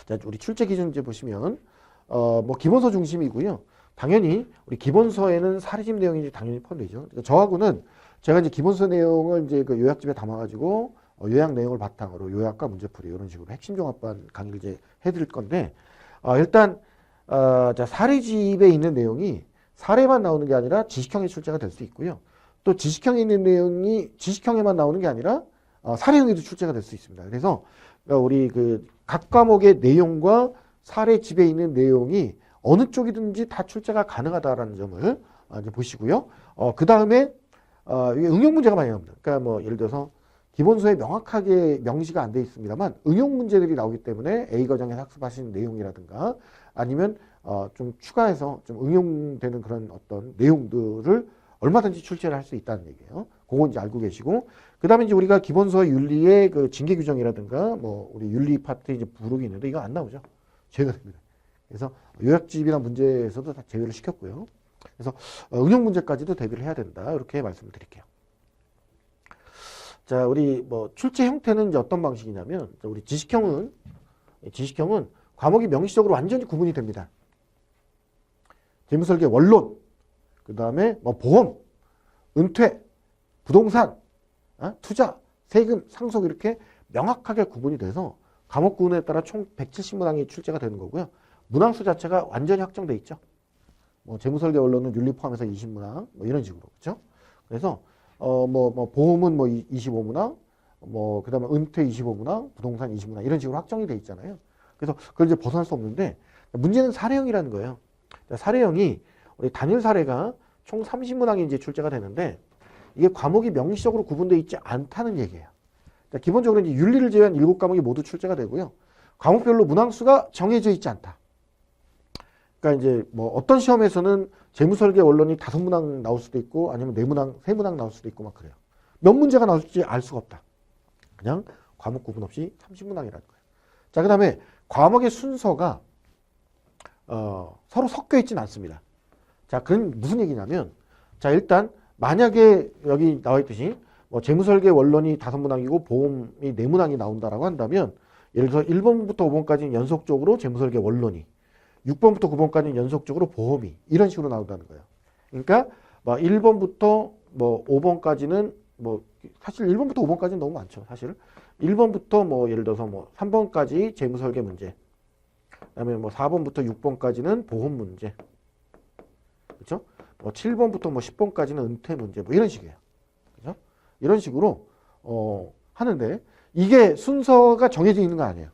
자, 우리 출제 기준제 보시면 뭐 기본서 중심이고요. 당연히 우리 기본서에는 사례집 내용이 당연히 포함되죠. 그러니까 저하고는 제가 이제 기본서 내용을 이제 그 요약집에 담아가지고 요약 내용을 바탕으로 요약과 문제풀이 이런 식으로 핵심 종합반 강의를 이제 해드릴 건데 일단 자, 사례집에 있는 내용이 사례만 나오는 게 아니라 지식형의 출제가 될 수 있고요. 또 지식형에 있는 내용이 지식형에만 나오는 게 아니라 사례형에도 출제가 될 수 있습니다. 그래서 우리 그 각 과목의 내용과 사례집에 있는 내용이 어느 쪽이든지 다 출제가 가능하다라는 점을 이제 보시고요. 그 다음에 이게 응용 문제가 많이 나옵니다. 그러니까 뭐 예를 들어서 기본서에 명확하게 명시가 안 돼 있습니다만 응용 문제들이 나오기 때문에 A 과정에서 학습하신 내용이라든가 아니면 좀 추가해서 좀 응용되는 그런 어떤 내용들을 얼마든지 출제를 할 수 있다는 얘기예요. 그건 이제 알고 계시고, 그 다음에 이제 우리가 기본서 윤리의 그 징계 규정이라든가 뭐 우리 윤리 파트 이제 부록이 있는데 이거 안 나오죠. 제외가 됩니다. 그래서 요약집이나 문제에서도 다 제외를 시켰고요. 그래서 응용 문제까지도 대비를 해야 된다. 이렇게 말씀을 드릴게요. 자, 우리 뭐 출제 형태는 이제 어떤 방식이냐면 우리 지식형은 과목이 명시적으로 완전히 구분이 됩니다. 재무설계 원론, 그 다음에 뭐 보험, 은퇴, 부동산, 투자, 세금, 상속 이렇게 명확하게 구분이 돼서 과목 구분에 따라 총 170문항이 출제가 되는 거고요. 문항수 자체가 완전히 확정돼 있죠. 뭐 재무설계 원론은 윤리 포함해서 20문항, 뭐 이런 식으로 그렇죠. 그래서 뭐 보험은 뭐 25문항, 뭐 그다음에 은퇴 25문항, 부동산 20문항 이런 식으로 확정이 돼 있잖아요. 그래서 그걸 이제 벗어날 수 없는데 문제는 사례형이라는 거예요. 사례형이 우리 단일 사례가 총 30문항이 이제 출제가 되는데 이게 과목이 명시적으로 구분되어 있지 않다는 얘기예요. 기본적으로 이제 윤리를 제외한 7과목이 모두 출제가 되고요. 과목별로 문항수가 정해져 있지 않다. 그러니까 이제 뭐 어떤 시험에서는 재무설계 원론이 5문항 나올 수도 있고 아니면 4문항, 3문항 나올 수도 있고 막 그래요. 몇 문제가 나올지 알 수가 없다. 그냥 과목 구분 없이 30문항이라는 거예요. 자, 그 다음에 과목의 순서가 서로 섞여 있지는 않습니다. 자, 그건 무슨 얘기냐면 자, 일단 만약에 여기 나와 있듯이 뭐 재무설계 원론이 5문항이고 보험이 4문항이 나온다라고 한다면 예를 들어서 1번부터 5번까지는 연속적으로 재무설계 원론이 6번부터 9번까지는 연속적으로 보험이 이런 식으로 나온다는 거예요. 그러니까 뭐 1번부터 뭐 5번까지는 뭐 사실 1번부터 5번까지는 너무 많죠. 사실 1번부터 뭐 예를 들어서 뭐 3번까지 재무설계 문제, 그다음에 뭐 4번부터 6번까지는 보험 문제, 그렇죠? 뭐 7번부터 뭐 10번까지는 은퇴 문제, 뭐 이런 식이에요. 그렇죠? 이런 식으로 하는데 이게 순서가 정해져 있는 거 아니에요.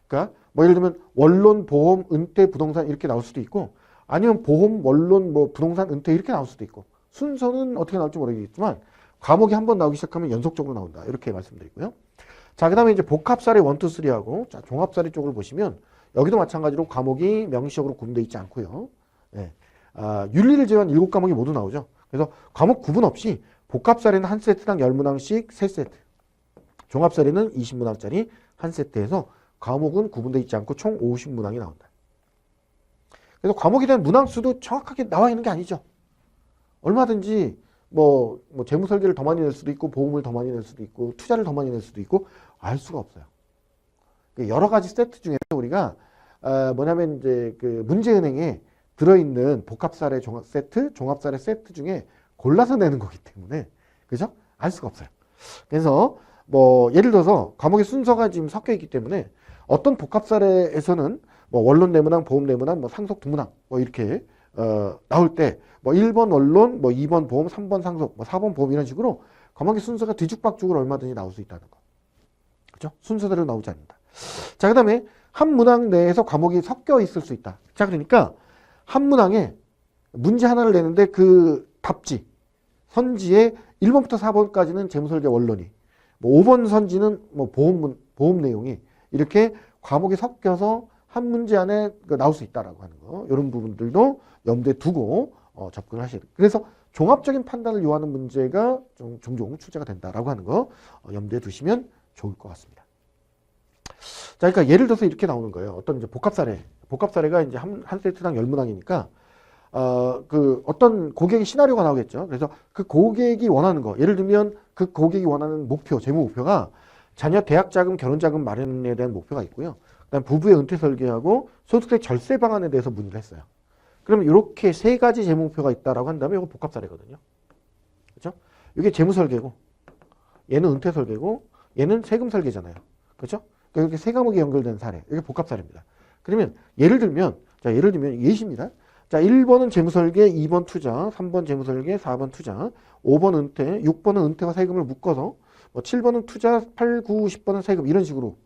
그러니까 뭐 예를 들면 원론, 보험, 은퇴, 부동산 이렇게 나올 수도 있고 아니면 보험, 원론, 뭐 부동산, 은퇴 이렇게 나올 수도 있고 순서는 어떻게 나올지 모르겠지만 과목이 한 번 나오기 시작하면 연속적으로 나온다. 이렇게 말씀드리고요. 자, 그 다음에 이제 복합사례 1, 2, 3하고 자, 종합사례 쪽을 보시면 여기도 마찬가지로 과목이 명시적으로 구분되어 있지 않고요. 네. 윤리를 제외한 7과목이 모두 나오죠. 그래서 과목 구분 없이 복합사례는 한 세트당 10문항씩 3세트, 종합사례는 20문항짜리 한 세트에서 과목은 구분되어 있지 않고 총 50문항이 나온다. 그래서 과목에 대한 문항수도 정확하게 나와 있는 게 아니죠. 얼마든지 뭐 재무설계를 더 많이 낼 수도 있고 보험을 더 많이 낼 수도 있고 투자를 더 많이 낼 수도 있고 알 수가 없어요. 여러 가지 세트 중에 우리가 뭐냐면 이제 그 문제은행에 들어있는 복합사례 세트, 종합사례 세트 중에 골라서 내는 거기 때문에 그죠? 알 수가 없어요. 그래서 뭐 예를 들어서 과목의 순서가 지금 섞여 있기 때문에 어떤 복합사례에서는 뭐 원론 4문항, 보험 4문항, 뭐 상속 2문항 뭐 이렇게 나올 때 뭐 1번 원론, 뭐 2번 보험, 3번 상속, 뭐 4번 보험 이런 식으로 과목의 순서가 뒤죽박죽으로 얼마든지 나올 수 있다는 거. 그죠? 순서대로 나오지 않는다. 자, 그 다음에 한 문항 내에서 과목이 섞여 있을 수 있다. 자, 그러니까 한 문항에 문제 하나를 내는데 그 답지, 선지에 1번부터 4번까지는 재무설계 원론이, 뭐 5번 선지는 뭐 보험 내용이 이렇게 과목이 섞여서 한 문제 안에 나올 수 있다라고 하는 거. 이런 부분들도 염두에 두고 접근을 하셔야 돼요. 그래서 종합적인 판단을 요하는 문제가 종종 출제가 된다라고 하는 거 염두에 두시면 좋을 것 같습니다. 자, 그러니까 예를 들어서 이렇게 나오는 거예요. 어떤 이제 복합사례가 이제 한 세트당 10문항이니까 그 어떤 고객의 시나리오가 나오겠죠. 그래서 그 고객이 원하는 거, 예를 들면 그 고객이 원하는 목표, 재무 목표가 자녀 대학 자금, 결혼 자금 마련에 대한 목표가 있고요. 그다음 부부의 은퇴 설계하고 소득세 절세 방안에 대해서 문의를 했어요. 그러면 이렇게 세 가지 재무목표가 있다라고 한다면 이거 복합 사례거든요. 그렇죠? 이게 재무 설계고, 얘는 은퇴 설계고, 얘는 세금 설계잖아요. 그렇죠? 그러니까 이렇게 세 과목이 연결된 사례, 이게 복합 사례입니다. 그러면 예를 들면 예시입니다. 자, 1번은 재무 설계, 2번 투자, 3번 재무 설계, 4번 투자, 5번 은퇴, 6번은 은퇴와 세금을 묶어서, 뭐 7번은 투자, 8, 9, 10번은 세금, 이런 식으로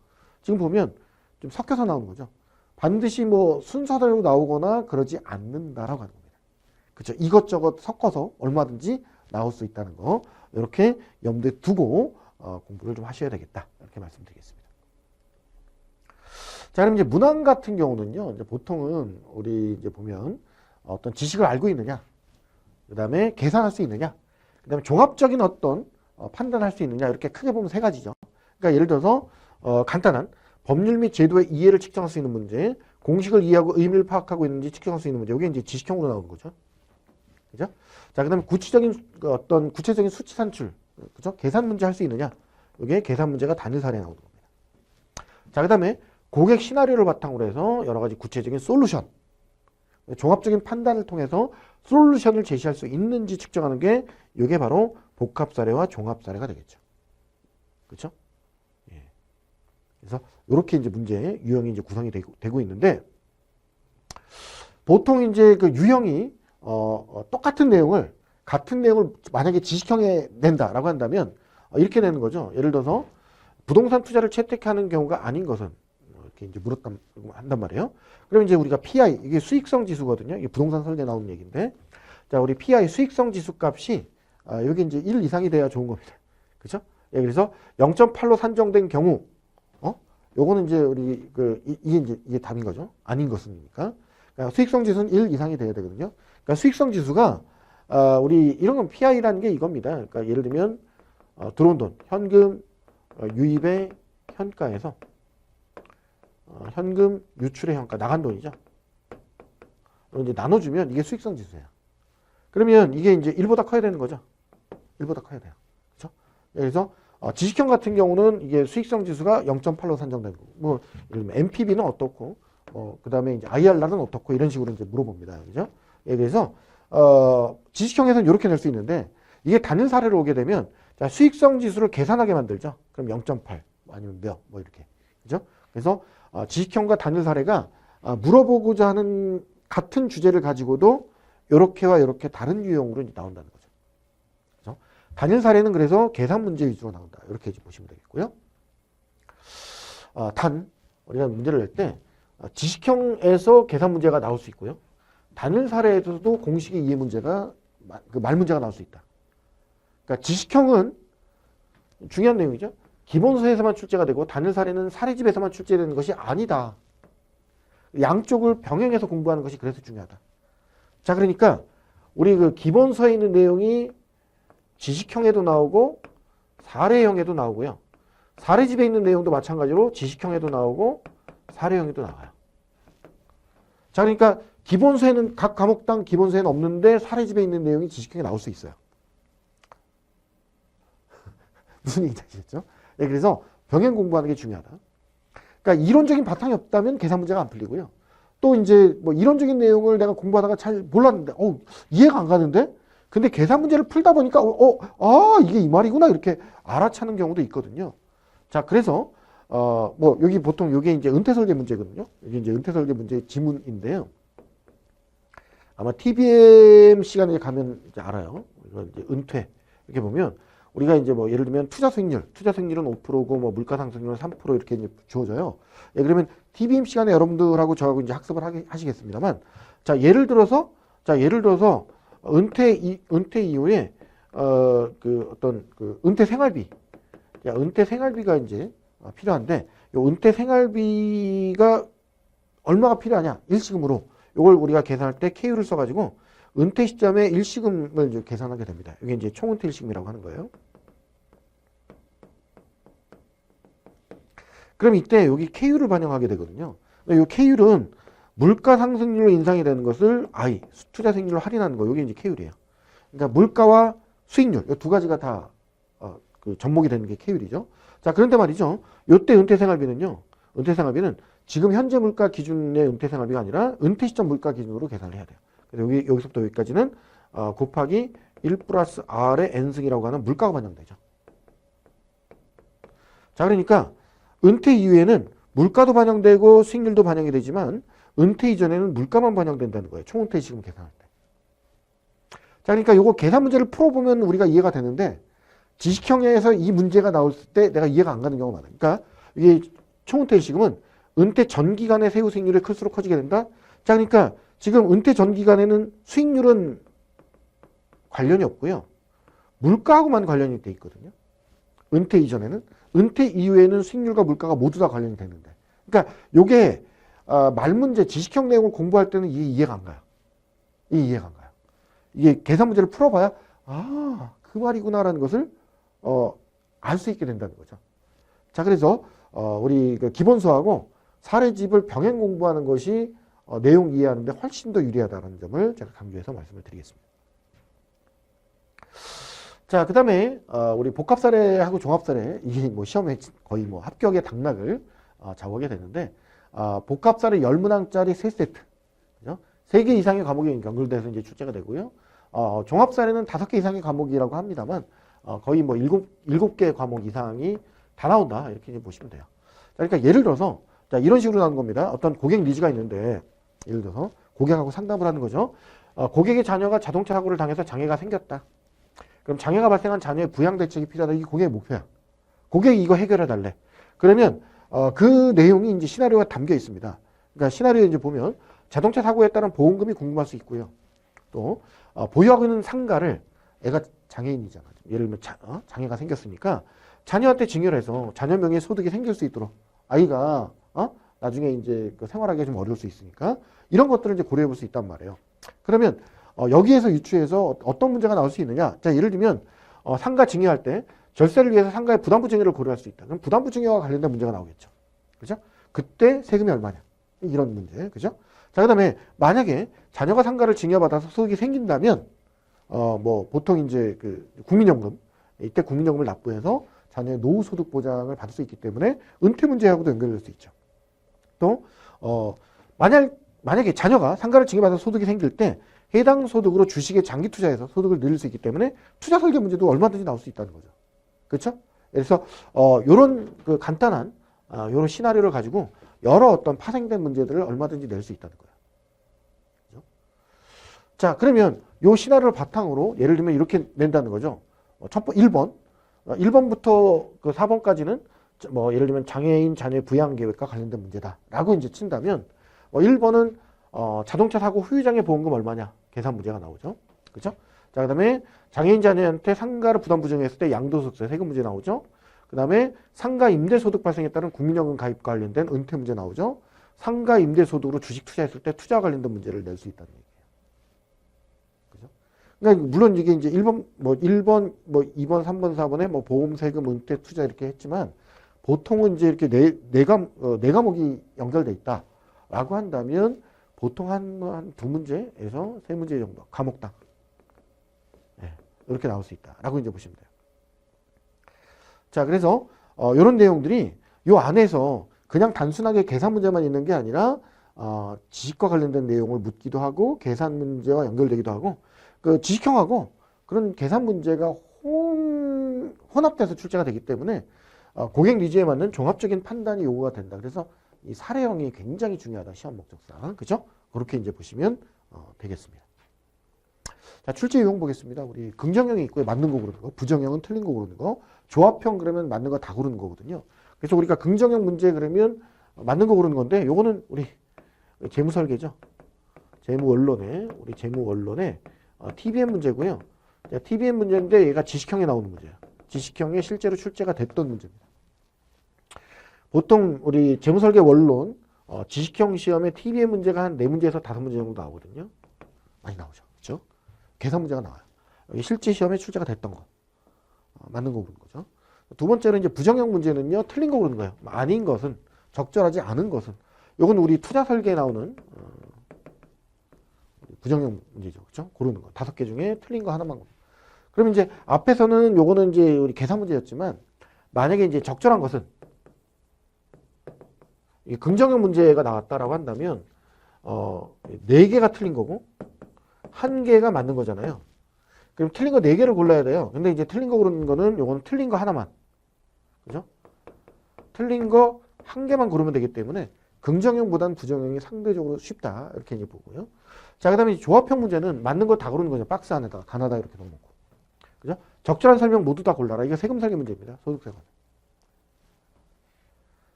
지금 보면 좀 섞여서 나오는 거죠. 반드시 뭐 순서대로 나오거나 그러지 않는다라고 하는 겁니다. 그렇죠? 이것저것 섞어서 얼마든지 나올 수 있다는 거, 이렇게 염두에 두고 공부를 좀 하셔야 되겠다, 이렇게 말씀드리겠습니다. 자, 그럼 이제 문항 같은 경우는요, 이제 보통은 우리 이제 보면 어떤 지식을 알고 있느냐, 그 다음에 계산할 수 있느냐, 그 다음에 종합적인 어떤 판단할 수 있느냐, 이렇게 크게 보면 세 가지죠. 그러니까 예를 들어서 간단한 법률 및 제도의 이해를 측정할 수 있는 문제, 공식을 이해하고 의미를 파악하고 있는지 측정할 수 있는 문제, 이게 이제 지식형으로 나오는 거죠. 그죠? 자, 그 다음에 어떤 구체적인 수치 산출, 그죠? 계산 문제 할 수 있느냐, 이게 계산 문제가 단일 사례에 나오는 겁니다. 자, 그 다음에 고객 시나리오를 바탕으로 해서 여러 가지 구체적인 솔루션, 종합적인 판단을 통해서 솔루션을 제시할 수 있는지 측정하는 게 이게 바로 복합 사례와 종합 사례가 되겠죠. 그렇죠? 예. 그래서 이렇게 이제 문제 유형이 이제 구성이 되고 있는데, 보통 이제 그 유형이 똑같은 내용을 같은 내용을 만약에 지식형에 낸다라고 한다면 이렇게 내는 거죠. 예를 들어서 부동산 투자를 채택하는 경우가 아닌 것은 이렇게 이제 한단 말이에요. 그럼 이제 우리가 PI, 이게 수익성 지수거든요. 이게 부동산 설계 나오는 얘기인데, 자, 우리 PI 수익성 지수 값이 여기 이제 1 이상이 돼야 좋은 겁니다. 그렇죠? 예, 그래서 0.8로 산정된 경우, 요거는 이제 우리 이게 답인 거죠. 아닌 것은이니까. 그러니까 수익성 지수는 1 이상이 돼야 되거든요. 그러니까 수익성 지수가 우리 이런 건 PI라는 게 이겁니다. 그러니까 예를 들면 들어온 돈, 현금 유입의 현가에서 현금 유출의 현가, 나간 돈이죠. 이제 나눠주면 이게 수익성 지수예요. 그러면 이게 이제 1보다 커야 되는 거죠. 1보다 커야 돼요. 그렇죠? 그래서 지식형 같은 경우는 이게 수익성 지수가 0.8로 산정된 거고, 뭐 예를 들면 NPV는 어떻고, 그다음에 이제 IRR은 어떻고, 이런 식으로 이제 물어봅니다. 그죠? 예, 그래서 지식형에서는 이렇게 낼 수 있는데, 이게 단일 사례로 오게 되면, 자, 수익성 지수를 계산하게 만들죠. 그럼 0.8 아니면 몇, 뭐 이렇게. 그죠? 그래서 지식형과 단일 사례가 물어보고자 하는 같은 주제를 가지고도 이렇게와 이렇게 다른 유형으로 이제 나온다는 거죠. 그죠? 단일 사례는 그래서 계산 문제 위주로 나온다, 이렇게 이제 보시면 되겠고요. 우리가 문제를 낼 때 지식형에서 계산 문제가 나올 수 있고요. 단일 사례에서도 공식의 이해 문제가, 말 문제가 나올 수 있다. 그러니까 지식형은 중요한 내용이죠. 기본서에서만 출제가 되고 단일 사례는 사례집에서만 출제되는 것이 아니다. 양쪽을 병행해서 공부하는 것이 그래서 중요하다. 자, 그러니까 우리 그 기본서에 있는 내용이 지식형에도 나오고 사례형에도 나오고요. 사례집에 있는 내용도 마찬가지로 지식형에도 나오고 사례형에도 나와요. 자, 그러니까 기본서에는 각 과목당 기본서에는 없는데 사례집에 있는 내용이 지식형에 나올 수 있어요. 무슨 얘기인지 아시겠죠? 네, 그래서 병행 공부하는 게 중요하다. 그러니까 이론적인 바탕이 없다면 계산 문제가 안 풀리고요. 또 이제 뭐 이론적인 내용을 내가 공부하다가 잘 몰랐는데, 이해가 안 가는데? 근데 계산 문제를 풀다 보니까, 이게 이 말이구나, 이렇게 알아차는 경우도 있거든요. 자, 그래서, 여기 보통 이게 이제 은퇴설계 문제거든요. 이게 이제 은퇴설계 문제의 지문인데요. 아마 TBM 시간에 가면 이제 알아요. 이제 은퇴. 이렇게 보면, 우리가 이제 뭐 예를 들면 투자 수익률은 5%고 뭐 물가 상승률은 3% 이렇게 이제 주어져요. 예, 그러면 TBM 시간에 여러분들하고 저하고 이제 학습을 하시겠습니다만, 자, 예를 들어서 은퇴 이후에 은퇴 생활비, 은퇴 생활비가 이제 필요한데, 요 은퇴 생활비가 얼마가 필요하냐? 일시금으로. 요걸 우리가 계산할 때 K율을 써가지고 은퇴 시점에 일시금을 이제 계산하게 됩니다. 이게 이제 총은퇴 일시금이라고 하는 거예요. 그럼 이때 여기 K율을 반영하게 되거든요. 이 K율은 물가 상승률로 인상이 되는 것을 투자 생률로 할인하는 거, 이게 이제 K율이에요. 그러니까 물가와 수익률, 이 두 가지가 다 접목이 되는 게 K율이죠. 자, 그런데 말이죠. 이때 은퇴 생활비는 지금 현재 물가 기준의 은퇴 생활비가 아니라 은퇴 시점 물가 기준으로 계산을 해야 돼요. 그래서 여기서부터 여기까지는 곱하기 1 플러스 R의 N승이라고 하는 물가가 반영되죠. 자, 그러니까 은퇴 이후에는 물가도 반영되고 수익률도 반영이 되지만 은퇴 이전에는 물가만 반영된다는 거예요. 총은퇴 시금 계산할 때. 자, 그러니까 요거 계산 문제를 풀어보면 우리가 이해가 되는데 지식형에서 이 문제가 나올 때 내가 이해가 안 가는 경우가 많아요. 그러니까 이게 총은퇴 시금은 은퇴 전 기간의 세후 수익률이 클수록 커지게 된다. 자, 그러니까 지금 은퇴 전 기간에는 수익률은 관련이 없고요. 물가하고만 관련이 돼 있거든요. 은퇴 이전에는. 은퇴 이후에는 수익률과 물가가 모두 다 관련이 되는데. 그러니까 요게 말 문제, 지식형 내용을 공부할 때는 이게 이해가 안 가요. 이게 이해가 안 가요. 이게 계산 문제를 풀어봐야 그 말이구나라는 것을 알 수 있게 된다는 거죠. 자, 그래서 우리 그 기본수하고 사례집을 병행 공부하는 것이 내용 이해하는데 훨씬 더 유리하다는 점을 제가 강조해서 말씀을 드리겠습니다. 자, 그 다음에 우리 복합사례하고 종합사례, 이게 뭐 시험에 거의 뭐 합격의 당락을 좌우하게 되는데 복합사례 10문항짜리 3세트, 그죠? 3개 이상의 과목이 연결돼서 이제 출제가 되고요. 종합사례는 5개 이상의 과목이라고 합니다만 거의 뭐 7개 과목 이상이 다 나온다, 이렇게 이제 보시면 돼요. 자, 그러니까 예를 들어서 자, 이런 식으로 나오는 겁니다. 어떤 고객 니즈가 있는데 예를 들어서 고객하고 상담을 하는 거죠. 고객의 자녀가 자동차 사고를 당해서 장애가 생겼다. 그럼 장애가 발생한 자녀의 부양 대책이 필요하다. 이게 고객의 목표야. 고객이 이거 해결해 달래. 그러면 그 내용이 이제 시나리오가 담겨 있습니다. 그러니까 시나리오에 이제 보면 자동차 사고에 따른 보험금이 궁금할 수 있고요. 또 보유하고 있는 상가를 애가 장애인이잖아. 예를 들면 장애가 생겼으니까 자녀한테 증여를 해서 자녀 명의의 소득이 생길 수 있도록 아이가 나중에 이제 그 생활하기가 좀 어려울 수 있으니까 이런 것들을 이제 고려해 볼 수 있단 말이에요. 그러면 여기에서 유추해서 어떤 문제가 나올 수 있느냐? 자, 예를 들면 상가 증여할 때 절세를 위해서 상가의 부담부 증여를 고려할 수 있다. 그럼 부담부 증여와 관련된 문제가 나오겠죠. 그죠? 그때 세금이 얼마냐? 이런 문제. 그죠? 자, 그다음에 만약에 자녀가 상가를 증여받아서 소득이 생긴다면 뭐 보통 이제 그 국민연금, 이때 국민연금을 납부해서 자녀의 노후 소득 보장을 받을 수 있기 때문에 은퇴 문제하고도 연결될 수 있죠. 또 만약에 자녀가 상가를 증여받아서 소득이 생길 때 해당 소득으로 주식에 장기 투자해서 소득을 늘릴 수 있기 때문에 투자 설계 문제도 얼마든지 나올 수 있다는 거죠. 그렇죠? 그래서 요런 그 간단한 요런 시나리오를 가지고 여러 어떤 파생된 문제들을 얼마든지 낼 수 있다는 거예요. 그렇죠? 자, 그러면 요 시나리오를 바탕으로 예를 들면 이렇게 낸다는 거죠. 1번부터 그 4번까지는 뭐 예를 들면 장애인 자녀 부양 계획과 관련된 문제다라고 이제 친다면 1번은 자동차 사고 후유장애 보험금 얼마냐 계산 문제가 나오죠. 그렇죠? 자, 그다음에 장애인 자녀한테 상가를 부담 부정했을 때 양도소득세 세금 문제 나오죠. 그다음에 상가 임대소득 발생에 따른 국민연금 가입과 관련된 은퇴 문제 나오죠. 상가 임대소득으로 주식 투자했을 때 투자 관련된 문제를 낼 수 있다는 얘기예요. 그죠? 그러니까 물론 이게 이제 1번, 2번, 3번, 4번에 뭐 보험, 세금, 은퇴, 투자 이렇게 했지만 보통은 이제 이렇게 네 과목이 연결돼 있다라고 한다면 보통 한 2문제에서 3문제 정도 과목당 이렇게 나올 수 있다라고 이제 보시면 돼요. 자, 그래서 이런 내용들이 요 안에서 그냥 단순하게 계산 문제만 있는 게 아니라 지식과 관련된 내용을 묻기도 하고 계산 문제와 연결되기도 하고 그 지식형하고 그런 계산 문제가 혼합돼서 출제가 되기 때문에 고객 니즈에 맞는 종합적인 판단이 요구가 된다. 그래서 이 사례형이 굉장히 중요하다. 시험 목적상. 그죠? 그렇게 이제 보시면 되겠습니다. 자, 출제 유형 보겠습니다. 우리 긍정형이 있고요. 맞는 거 고르는 거. 부정형은 틀린 거 고르는 거. 조합형 그러면 맞는 거 다 고르는 거거든요. 그래서 우리가 긍정형 문제 그러면 맞는 거 고르는 건데 요거는 우리 재무설계죠. 우리 재무원론의 TBM 문제고요. TBM 문제인데 얘가 지식형에 나오는 문제예요. 지식형에 실제로 출제가 됐던 문제입니다. 보통 우리 재무설계 원론 지식형 시험에 TBM 문제가 한 4문제에서 5문제 정도 나오거든요. 많이 나오죠. 그렇죠? 계산 문제가 나와요. 여기 실제 시험에 출제가 됐던 거. 맞는 거 고르는 거죠. 두 번째로 이제 부정형 문제는요. 틀린 거 고르는 거예요. 아닌 것은, 적절하지 않은 것은. 요건 우리 투자 설계에 나오는 부정형 문제죠. 그렇죠? 고르는 거. 5개 중에 틀린 거 하나만 고르는 거. 그러면 이제 앞에서는 요거는 이제 우리 계산 문제였지만 만약에 이제 적절한 것은 이 긍정형 문제가 나왔다라고 한다면 4개가 틀린 거고 1개가 맞는 거잖아요. 그럼 틀린 거 4개를 골라야 돼요. 근데 이제 틀린 거 고르는 거는 요거는 틀린 거 하나만. 그죠? 틀린 거 1개만 고르면 되기 때문에 긍정형보다는 부정형이 상대적으로 쉽다. 이렇게 이제 보고요. 자, 그 다음에 조합형 문제는 맞는 거 다 고르는 거죠. 박스 안에다가 가나다 이렇게 넣어놓고. 그죠? 적절한 설명 모두 다 골라라. 이게 세금 설계 문제입니다. 소득세 관련.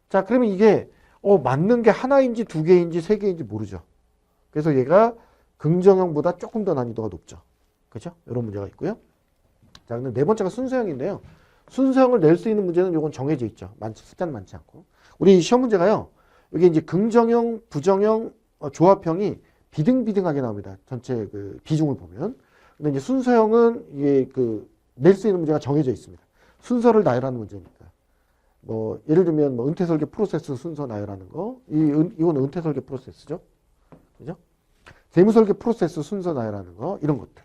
자, 그러면 이게 맞는 게 하나인지 2개인지 3개인지 모르죠. 그래서 얘가 긍정형보다 조금 더 난이도가 높죠. 그죠? 이런 문제가 있고요. 자, 근데 4번째가 순서형인데요. 순서형을 낼 수 있는 문제는 요건 정해져 있죠. 숫자는 많지 않고. 우리 시험 문제가요. 여기 이제 긍정형, 부정형, 조합형이 비등비등하게 나옵니다. 전체 그 비중을 보면. 근데 이제 순서형은 이게 낼 수 있는 문제가 정해져 있습니다. 순서를 나열하는 문제니까. 뭐 예를 들면 뭐 은퇴 설계 프로세스 순서 나열하는 거. 이건 은퇴 설계 프로세스죠. 그죠? 재무 설계 프로세스 순서 나열하는 거. 이런 것들.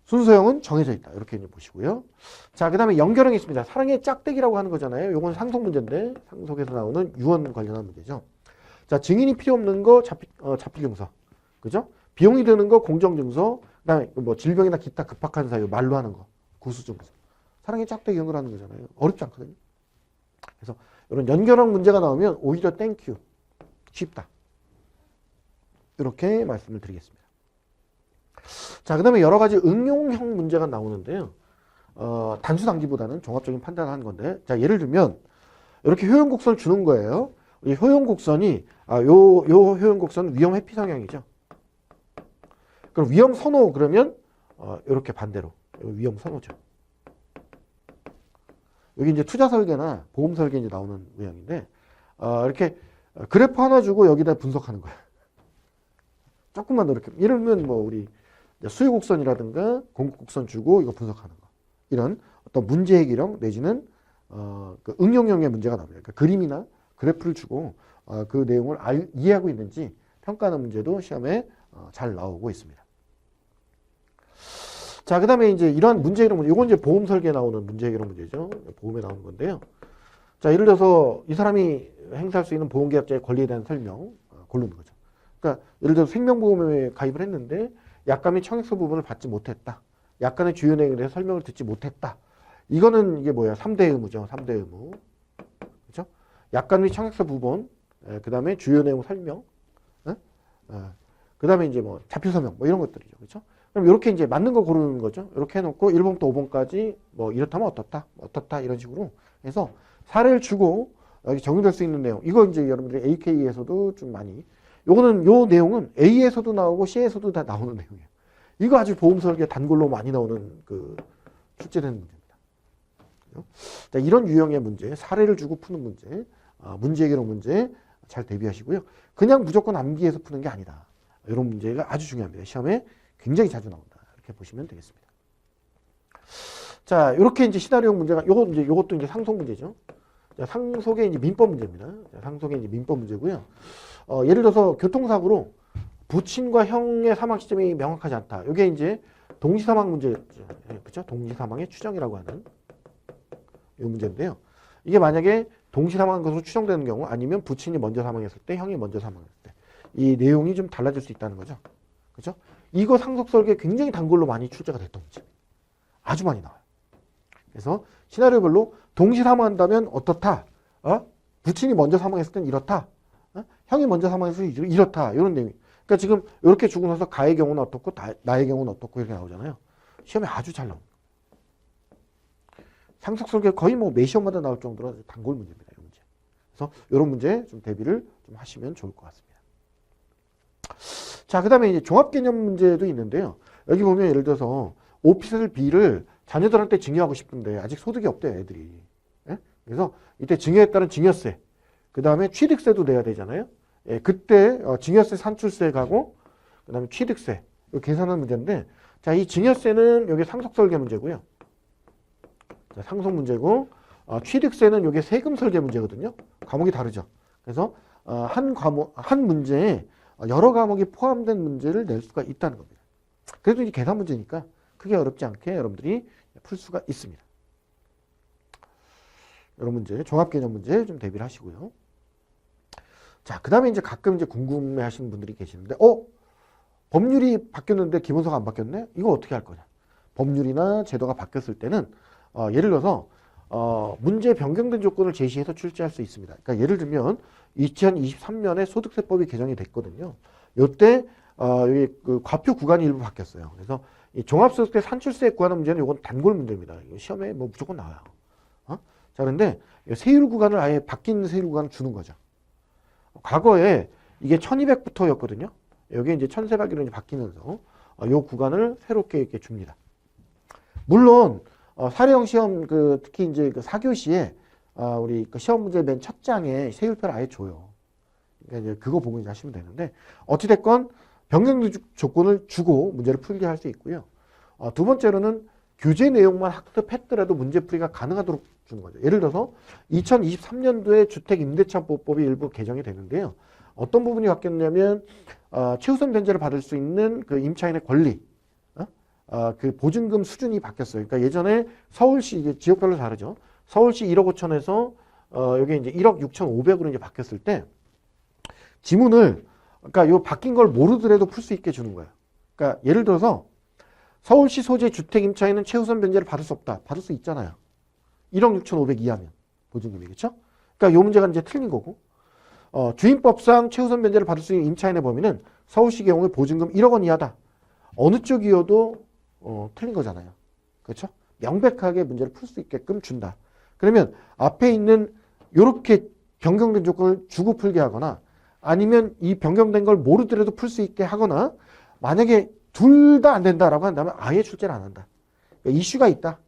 순서형은 정해져 있다. 이렇게 이제 보시고요. 자, 그 다음에 연결형이 있습니다. 사랑의 짝대기라고 하는 거잖아요. 요건 상속 문제인데, 상속에서 나오는 유언 관련한 문제죠. 자, 증인이 필요 없는 거 자필증서. 그죠? 비용이 드는 거 공정증서. 그 다음에 뭐 질병이나 기타 급박한 사유, 말로 하는 거. 구수증서. 사랑의 짝대기 연결하는 거잖아요. 어렵지 않거든요. 그래서 이런 연결형 문제가 나오면 오히려 땡큐. 쉽다. 이렇게 말씀을 드리겠습니다. 자, 그 다음에 여러 가지 응용형 문제가 나오는데요. 단수 당기보다는 종합적인 판단을 하는 건데, 자, 예를 들면, 이렇게 효용곡선을 주는 거예요. 이 효용곡선이, 요 효용곡선은 위험 회피 성향이죠. 그럼 위험 선호, 그러면, 이렇게 반대로. 위험 선호죠. 여기 이제 투자 설계나 보험 설계 이제 나오는 모양인데, 이렇게 그래프 하나 주고 여기다 분석하는 거예요. 조금만 더 이렇게. 이러면 뭐, 우리, 수요곡선이라든가 공급곡선 주고 이거 분석하는 거. 이런 어떤 문제 해결형 내지는 그 응용형의 문제가 나옵니다. 그러니까 그림이나 그래프를 주고 그 내용을 이해하고 있는지 평가하는 문제도 시험에 잘 나오고 있습니다. 자, 그 다음에 이제 이러한 문제 해결 문제, 이건 이제 보험 설계에 나오는 문제 해결 문제죠. 보험에 나오는 건데요. 자, 예를 들어서 이 사람이 행사할 수 있는 보험계약자의 권리에 대한 설명 고르는 거죠. 그러니까 예를 들어서 생명보험에 가입을 했는데 약관 및 청약서 부분을 받지 못했다. 약관의 주요 내용에 대해서 설명을 듣지 못했다. 이거는 이게 뭐야? 3대 의무죠. 3대 의무. 그렇죠? 약관 및 청약서 부분, 그 다음에 주요 내용 설명, 그 다음에 이제 뭐 자표 서명, 뭐 이런 것들이죠. 그렇죠? 그럼 이렇게 이제 맞는 거 고르는 거죠. 이렇게 해놓고 1번부터 5번까지 뭐 이렇다면 어떻다, 어떻다 이런 식으로 해서 사례를 주고 여기 적용될 수 있는 내용. 이거 이제 여러분들이 AK에서도 좀 많이. 요거는 요 내용은 A에서도 나오고 C에서도 다 나오는 내용이에요. 이거 아주 보험 설계 단골로 많이 나오는 그 출제되는 문제입니다. 자, 이런 유형의 문제, 사례를 주고 푸는 문제, 문제 해결형 문제 잘 대비하시고요. 그냥 무조건 암기해서 푸는 게 아니다. 이런 문제가 아주 중요합니다. 시험에 굉장히 자주 나온다. 이렇게 보시면 되겠습니다. 자, 이렇게 이제 시나리오 문제가 요것도 이제 상속 문제죠. 자, 상속의 이제 민법 문제입니다. 자, 상속의 이제 민법 문제고요. 예를 들어서 교통사고로 부친과 형의 사망 시점이 명확하지 않다. 이게 이제 동시사망 문제죠. 그렇죠? 동시사망의 추정이라고 하는 이 문제인데요. 이게 만약에 동시사망한 것으로 추정되는 경우 아니면 부친이 먼저 사망했을 때 형이 먼저 사망했을 때 이 내용이 좀 달라질 수 있다는 거죠. 그렇죠? 이거 상속 설계 굉장히 단골로 많이 출제가 됐던 문제. 아주 많이 나와요. 그래서 시나리오별로 동시 사망한다면 어떻다. 부친이 먼저 사망했을 땐 이렇다. 형이 먼저 사망했을 때 이렇다. 이런 내용이. 그러니까 지금 이렇게 주고 나서 가의 경우는 어떻고 나의 경우는 어떻고 이렇게 나오잖아요. 시험에 아주 잘 나옵니다. 상속 설계 거의 뭐 매 시험마다 나올 정도로 단골 문제입니다. 이 문제. 그래서 이런 문제 좀 대비를 좀 하시면 좋을 것 같습니다. 자, 그 다음에 이제 종합개념 문제도 있는데요. 여기 보면 예를 들어서 오피스텔 B를 자녀들한테 증여하고 싶은데 아직 소득이 없대요, 애들이. 예? 그래서 이때 증여에 따른 증여세, 그 다음에 취득세도 내야 되잖아요. 예, 그때 증여세 산출세 가고, 그 다음에 취득세, 이거 계산하는 문제인데, 자, 이 증여세는 여기 상속설계 문제고요. 자, 상속 문제고, 취득세는 여기 세금 설계 문제거든요. 과목이 다르죠. 그래서 한 문제에 여러 과목이 포함된 문제를 낼 수가 있다는 겁니다. 그래도 이제 계산 문제니까 크게 어렵지 않게 여러분들이 풀 수가 있습니다. 이런 문제, 종합개념 문제 좀 대비를 하시고요. 자, 그 다음에 이제 가끔 이제 궁금해 하시는 분들이 계시는데, 법률이 바뀌었는데 기본서가 안 바뀌었네? 이거 어떻게 할 거냐? 법률이나 제도가 바뀌었을 때는, 예를 들어서, 문제 변경된 조건을 제시해서 출제할 수 있습니다. 그러니까 예를 들면, 2023년에 소득세법이 개정이 됐거든요. 요때, 여기 그 과표 구간이 일부 바뀌었어요. 그래서 이 종합소득세 산출세에 구하는 문제는 이건 단골 문제입니다. 이거 시험에 뭐 무조건 나와요. 자, 그런데 세율 구간을 아예 바뀐 세율 구간을 주는 거죠. 과거에 이게 1200부터였거든요. 여기 이제 1300으로 이제 바뀌면서 요 구간을 새롭게 이렇게 줍니다. 물론 사례형 시험 특히 이제 그 4교시에 우리 그 시험 문제 맨 첫 장에 세율표를 아예 줘요. 그러니까 이제 그거 보고 이제 하시면 되는데 어찌 됐건 변경 조건을 주고 문제를 풀게 할 수 있고요. 두 번째로는 교재 내용만 학습했더라도 문제풀이가 가능하도록 주는 거죠. 예를 들어서 2023년도에 주택임대차보호법이 일부 개정이 되는데요. 어떤 부분이 바뀌었냐면 최우선 변제를 받을 수 있는 그 임차인의 권리, 그 보증금 수준이 바뀌었어요. 그러니까 예전에 서울시, 이게 지역별로 다르죠. 서울시 1억 5천에서 여기 이제 1억 6,500으로 이제 바뀌었을 때 지문을 그러니까 요 바뀐 걸 모르더라도 풀 수 있게 주는 거예요. 그러니까 예를 들어서 서울시 소재 주택 임차인은 최우선 변제를 받을 수 없다. 받을 수 있잖아요. 1억 6,500 이하면 보증금이, 그렇죠? 그러니까 요 문제가 이제 틀린 거고, 주임법상 최우선 변제를 받을 수 있는 임차인의 범위는 서울시 경우에 보증금 1억 원 이하다. 어느 쪽이어도 틀린 거잖아요. 그렇죠? 명백하게 문제를 풀 수 있게끔 준다. 그러면 앞에 있는 요렇게 변경된 조건을 주고 풀게 하거나 아니면 이 변경된 걸 모르더라도 풀 수 있게 하거나 만약에 둘 다 안 된다라고 한다면 아예 출제를 안 한다. 그러니까 이슈가 있다.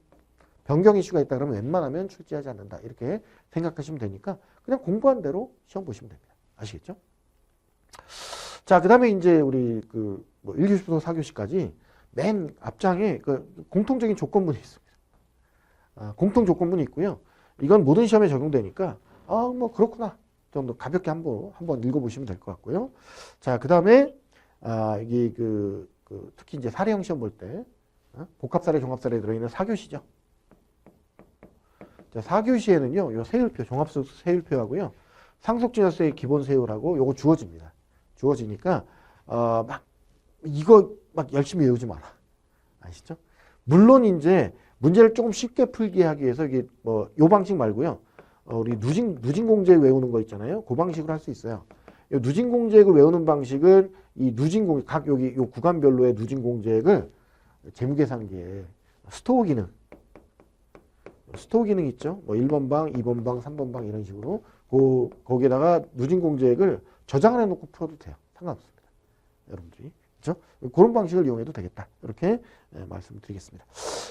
변경 이슈가 있다 그러면 웬만하면 출제하지 않는다. 이렇게 생각하시면 되니까 그냥 공부한 대로 시험 보시면 됩니다. 아시겠죠? 자, 그 다음에 이제 우리 그 뭐 1교시부터 4교시까지 맨 앞장에 그 공통적인 조건문이 있습니다. 공통 조건문이 있고요. 이건 모든 시험에 적용되니까 뭐 그렇구나 정도 가볍게 한번 읽어보시면 될 것 같고요. 자, 그 다음에 이게 특히 이제 사례형 시험 볼 때 복합사례, 종합사례 들어있는 4교시죠. 자, 4교시에는요, 요 세율표, 종합소득 세율표하고요, 상속증여세의 기본 세율하고 요거 주어집니다. 주어지니까 이거 막 열심히 외우지 마라. 아시죠? 물론 이제 문제를 조금 쉽게 풀게 하기 위해서 이게 뭐 요 방식 말고요. 우리 누진공제액 외우는 거 있잖아요. 그 방식으로 할 수 있어요. 이 누진공제액을 외우는 방식은 이 누진공 각 여기 요 구간별로의 누진공제액을 재무계산기에 스토어 기능 있죠. 뭐 1번 방, 2번 방, 3번 방 이런 식으로 거기에다가 누진공제액을 저장을 해놓고 풀어도 돼요. 상관없습니다. 여러분들이. 그렇죠? 그런 방식을 이용해도 되겠다. 이렇게 말씀드리겠습니다.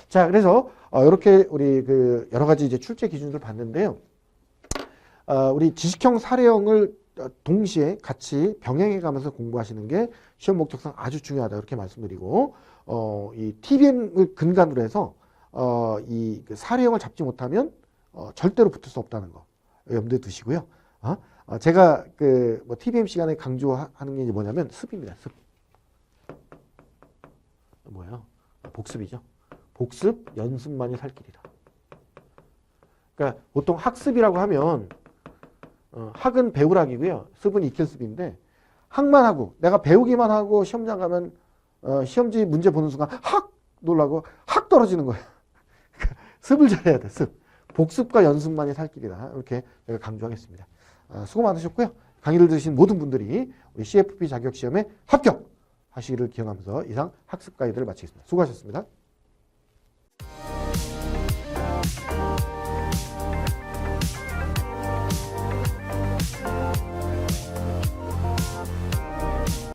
자, 그래서 이렇게 우리 그 여러 가지 이제 출제 기준을 봤는데요. 우리 지식형 사례형을 동시에 같이 병행해 가면서 공부하시는 게 시험 목적상 아주 중요하다. 이렇게 말씀드리고, 이 TBM을 근간으로 해서 이 사례형을 잡지 못하면 절대로 붙을 수 없다는 거 염두에 두시고요. 제가 뭐 TBM 시간에 강조하는 게 뭐냐면 습입니다. 습. 뭐예요? 복습이죠. 복습, 연습만이 살 길이다. 그러니까 보통 학습이라고 하면 학은 배우락이고요. 습은 익힐습인데 학만 하고 내가 배우기만 하고 시험장 가면 시험지 문제 보는 순간 학놀라고 학 떨어지는 거예요. 습을 잘해야 돼. 습. 복습과 연습만이 살 길이다. 이렇게 제가 강조하겠습니다. 수고 많으셨고요. 강의를 들으신 모든 분들이 우리 CFP 자격시험에 합격하시기를 기원하면서 이상 학습 가이드를 마치겠습니다. 수고하셨습니다.